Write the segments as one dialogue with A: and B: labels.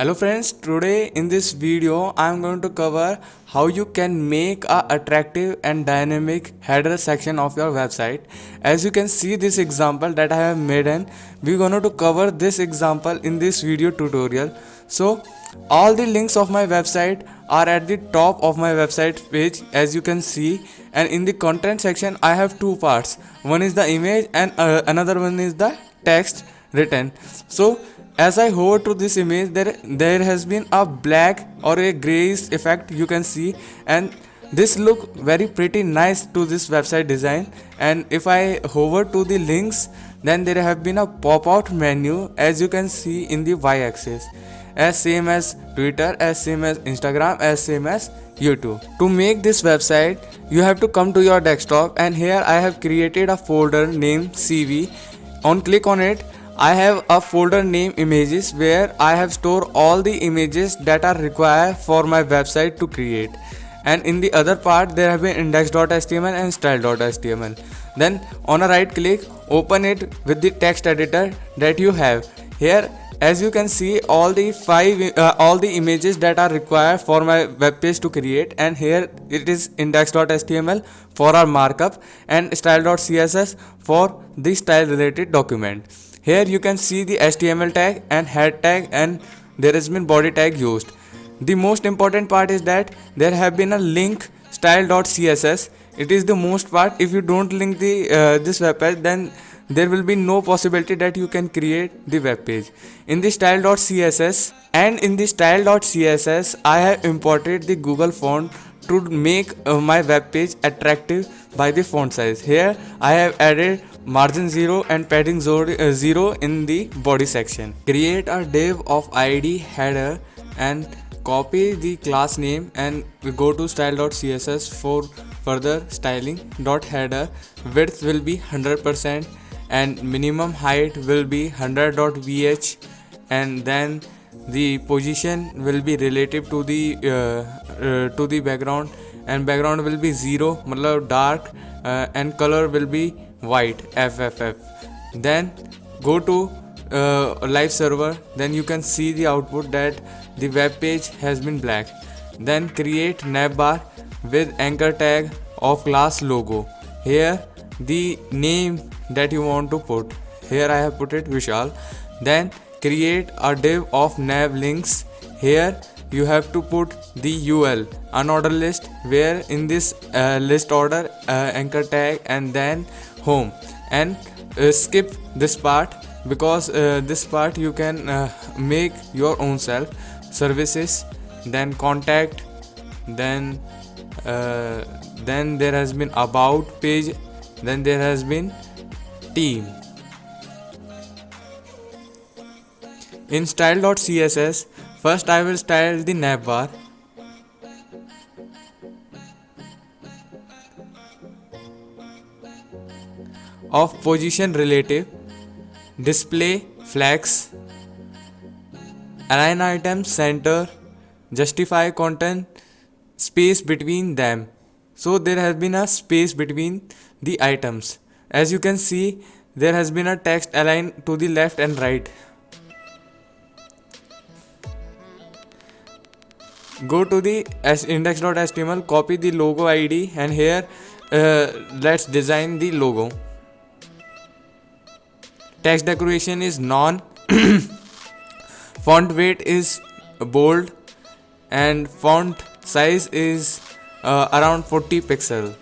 A: Hello friends, today in this video I am going to cover how you can make a attractive and dynamic header section of your website. As you can see this example that I have made, and we're going to cover this example in this video tutorial. So all the links of my website are at the top of my website page, as you can see, and in the content section I have two parts. One is the image and another one is the text written. So as I hover to this image, there has been a black or a grayish effect you can see, and this look very pretty nice to this website design. And if I hover to the links, then there have been a pop-out menu, as you can see in the y-axis, as same as Twitter, as same as Instagram, as same as YouTube. To make this website, you have to come to your desktop, and here I have created a folder named CV. On click on it, I have a folder named images, where I have stored all the images that are required for my website to create. And in the other part there have been index.html and style.html. Then on a right click, open it with the text editor that you have. Here, as you can see, all the images that are required for my web page to create, and here it is index.html for our markup and style.css for the style related document. Here you can see the HTML tag and head tag, and there has been body tag used. The most important part is that there have been a link style.css. It is the most part. If you don't link the this web page, then there will be no possibility that you can create the web page. In the style.css I have imported the Google font to make my web page attractive by the font size. Here I have added margin 0 and padding 0 in the body section. Create a div of id header and copy the class name, and we go to style.css for further styling. Header width will be 100% and minimum height will be 100.vh, and then the position will be relative to the background, and background will be 0 matlab dark, and color will be white FFF. Then go to live server, then you can see the output that the web page has been black. Then create navbar with anchor tag of class logo. Here the name that you want to put, here I have put it Vishal. Then create a div of nav links. Here you have to put the UL unordered list, where in this list order anchor tag and then home, and skip this part because this part you can make your own self. Services, then contact, then there has been about page, then there has been team. In style.css, first I will style the navbar. Of position relative, display flags, align items center, justify content, space between them. So there has been a space between the items. As you can see, there has been a text aligned to the left and right. Go to the index.html, copy the logo ID, and here let's design the logo. Text decoration is none. Font weight is bold, and font size is around 40 pixel.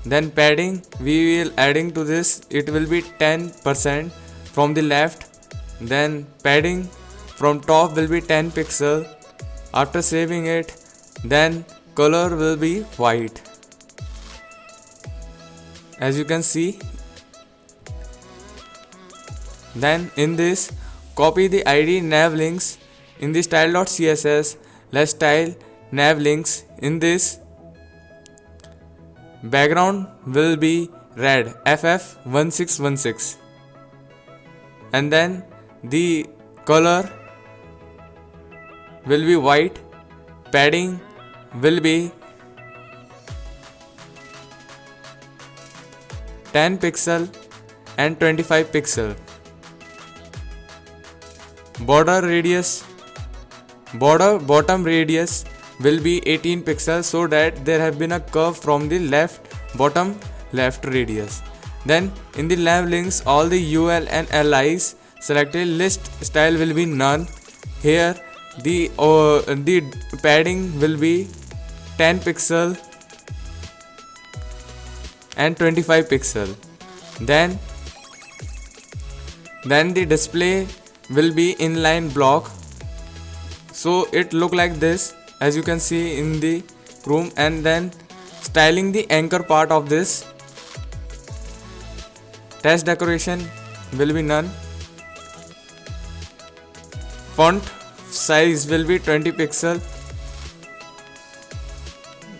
A: Then padding, we will adding to this, it will be 10% from the left. Then padding from top will be 10 pixel. After saving it, then color will be white, as you can see. Then in this, copy the id nav links. In the style.css, let's style nav links. In this, background will be red FF1616, and then the color will be white. Padding will be 10 pixel and 25 pixel. Border radius Border bottom radius will be 18 pixels, so that there have been a curve from the left bottom left radius. Then in the nav links, all the UL and LIs selected, list style will be none. Here the padding will be 10 pixel and 25 pixel. Then the display will be inline block, so it look like this, as you can see in the Chrome. And then styling the anchor part of this, text decoration will be none. Font size will be 20 pixel.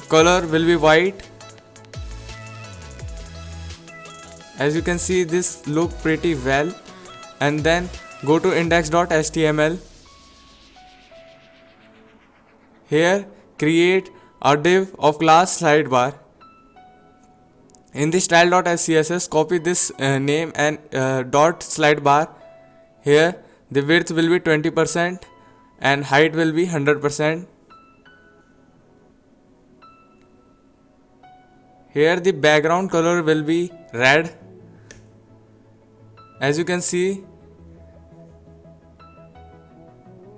A: Color will be white. As you can see, this look pretty well. And then go to index.html. Here create a div of class sidebar. In the style.scss, copy this name and dot sidebar. Here the width will be 20% and height will be 100%. Here the background color will be red. As you can see,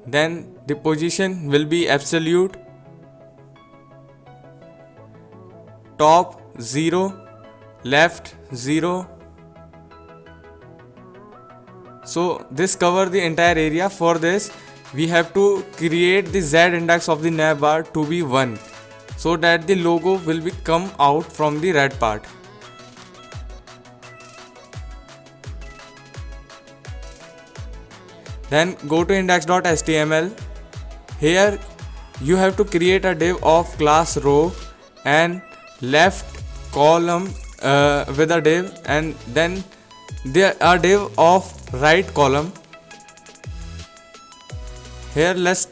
A: then the position will be absolute, top 0, left 0. So this cover the entire area. For this we have to create the Z index of the nav bar to be 1, so that the logo will be come out from the red part. Then go to index.html. Here you have to create a div of class row and left column with a div, and then there are div of right column. Here let's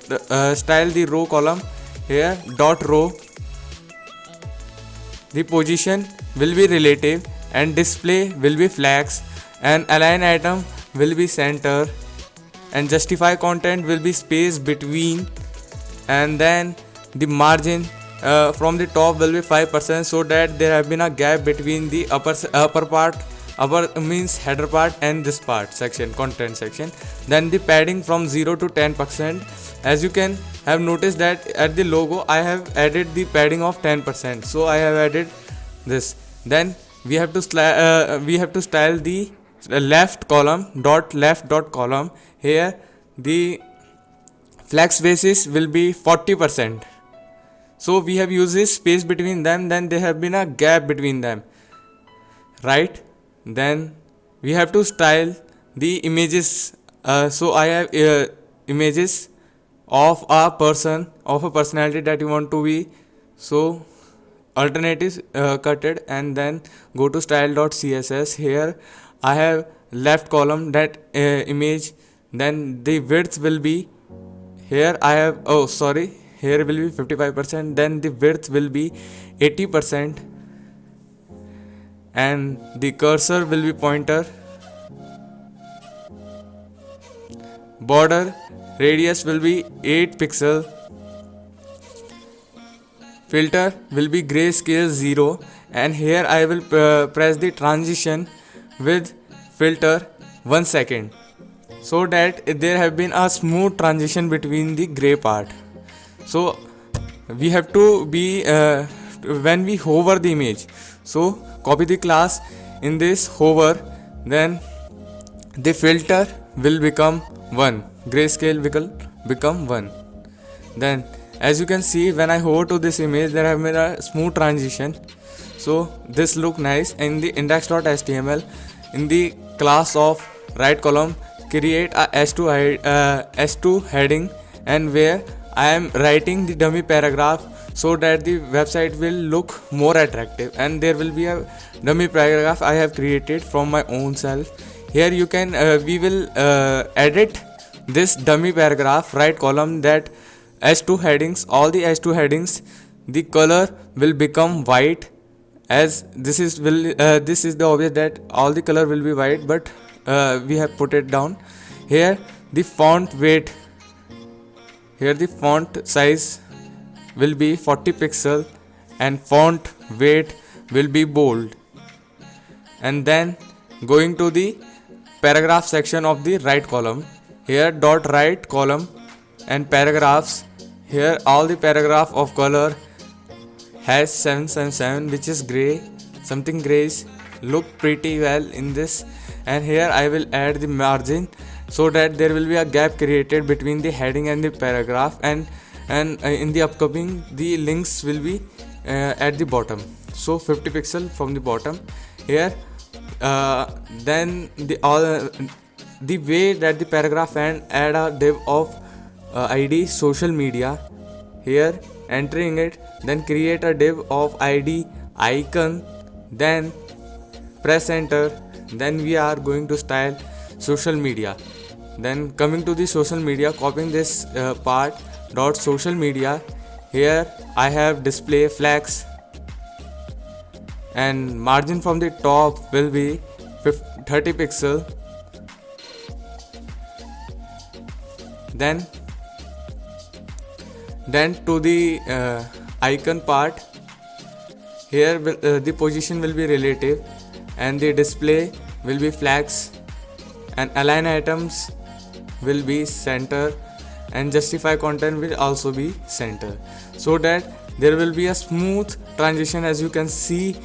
A: style the row column. Here dot row. The position will be relative and display will be flags, and align item will be center, and justify content will be space between, and then the margin from the top will be 5%, so that there have been a gap between the upper part, upper means header part, and this part section, content section. Then the padding from 0 to 10%. As you can have noticed that at the logo I have added the padding of 10%, so I have added this. Then we have to style the left column dot left dot column. Here the flex basis will be 40%, so we have used this space between them, then there have been a gap between them, right? Then we have to style the images. So I have images of a person, of a personality that you want to be, so alternatives cutted. And then go to style.css. Here I have left column that image, then the width will be, here I have, here will be 55%, then the width will be 80%, and the cursor will be pointer. Border radius will be 8 pixel. Filter will be grayscale 0, and here I will press the transition with filter 1 second, so that there have been a smooth transition between the gray part. So we have to be when we hover the image, so copy the class in this hover, then the filter will become 1, grayscale will become 1. Then as you can see, when I hover to this image, there have been a smooth transition, so this look nice. In the index.html, in the class of right column, create a S2 heading, and where I am writing the dummy paragraph, so that the website will look more attractive, and there will be a dummy paragraph I have created from my own self. Here you can we will edit this dummy paragraph right column, that S2 headings, all the S2 headings, the color will become white, as this is the obvious that all the color will be white, but we have put it down. Here the font weight, here the font size will be 40 pixel and font weight will be bold. And then going to the paragraph section of the right column, here dot right column and paragraphs, here all the paragraph of color has 777 which is gray, something grayish, look pretty well in this. And here I will add the margin so that there will be a gap created between the heading and the paragraph, and in the upcoming the links will be at the bottom, so 50 pixel from the bottom here. Then the way that the paragraph and add a div of id social media, here entering it, then create a div of id icon, then press enter, then we are going to style social media. Then coming to the social media, copying this part dot social media, here I have display flags and margin from the top will be 30 pixel. Then to the icon part, here the position will be relative and the display will be flags and align items will be center and justify content will also be center, so that there will be a smooth transition as you can see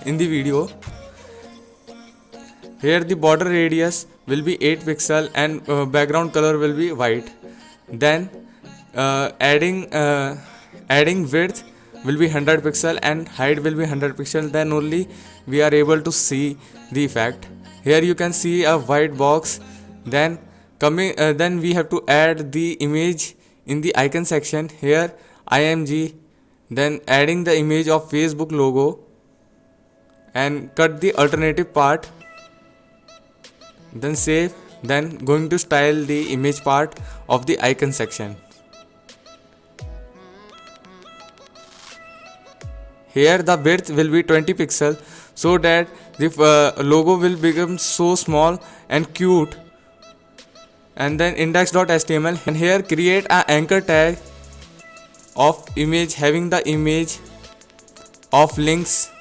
A: in the video. Here the border radius will be 8 pixel and background color will be white. Then adding width will be 100 pixel and height will be 100 pixel, then only we are able to see the effect. Here you can see a white box. Then then we have to add the image in the icon section, here img, then adding the image of Facebook logo and cut the alternative part, then save, then going to style the image part of the icon section. Here the width will be 20 pixel so that the logo will become so small and cute. And then index.html, and here create an anchor tag of image having the image of links.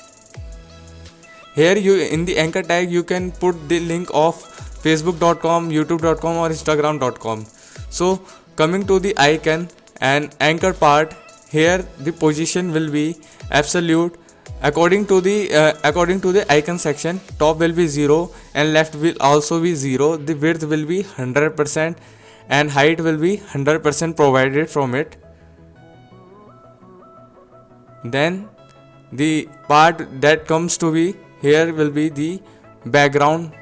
A: Here you in the anchor tag you can put the link of facebook.com, youtube.com or instagram.com. So coming to the icon and anchor part, here the position will be absolute according to the icon section. Top will be 0 and left will also be 0. The width will be 100% and height will be 100% provided from it. Then the part that comes to be, here will be the background,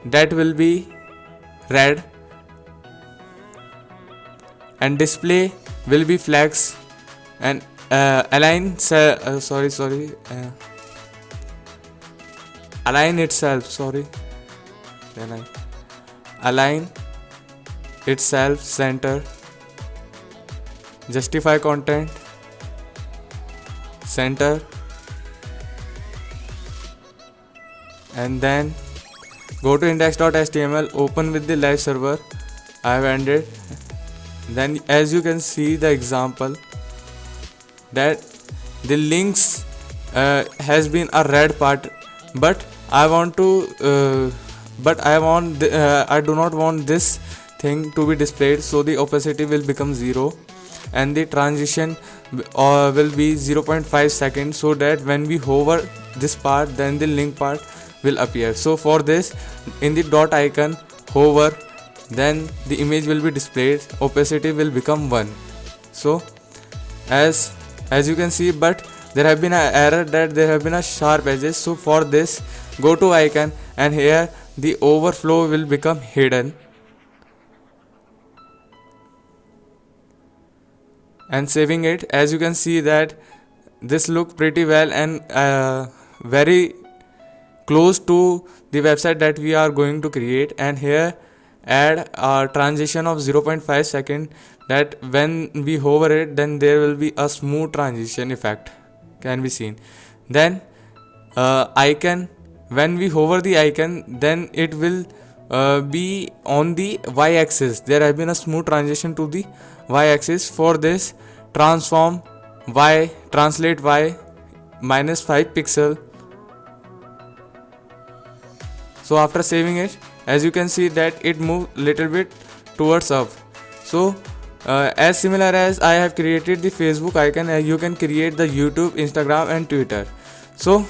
A: that will be red and display will be flags and align itself center, justify content center, and then go to index.html, open with the live server. I have ended. Then as you can see the example that the links has been a red part, but I do not want this thing to be displayed, so the opacity will become 0 and the transition will be 0.5 seconds, so that when we hover this part then the link part will appear. So for this, in the dot icon hover, then the image will be displayed, opacity will become 1. So as you can see, but there have been an error that there have been a sharp edges. So for this, go to icon and here the overflow will become hidden, and saving it. As you can see that this look pretty well and very close to the website that we are going to create. And here add a transition of 0.5 second, that when we hover it then there will be a smooth transition effect can be seen. Then icon, when we hover the icon then it will be on the y-axis. There have been a smooth transition to the y-axis. For this, transform y, translate y -5 pixel. So after saving it, as you can see that it moved little bit towards up. So as similar as I have created the Facebook icon, you can create the YouTube, Instagram and Twitter. So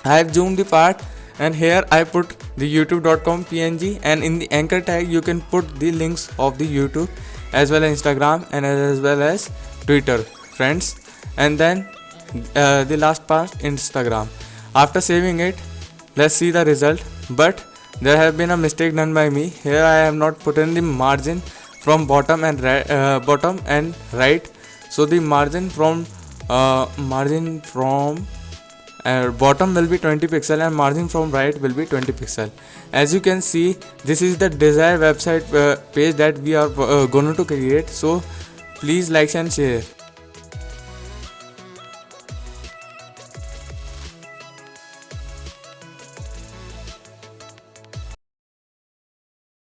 A: I have zoomed the part, and here I put the youtube.com png, and in the anchor tag you can put the links of the YouTube as well as Instagram and as well as Twitter, friends. And then the last part, Instagram. After saving it, let's see the result. But there have been a mistake done by me. Here I have not put in the margin from bottom and right. So the margin from bottom will be 20 pixel and margin from right will be 20 pixel. As you can see, this is the desired website page that we are going to create. So please like and share.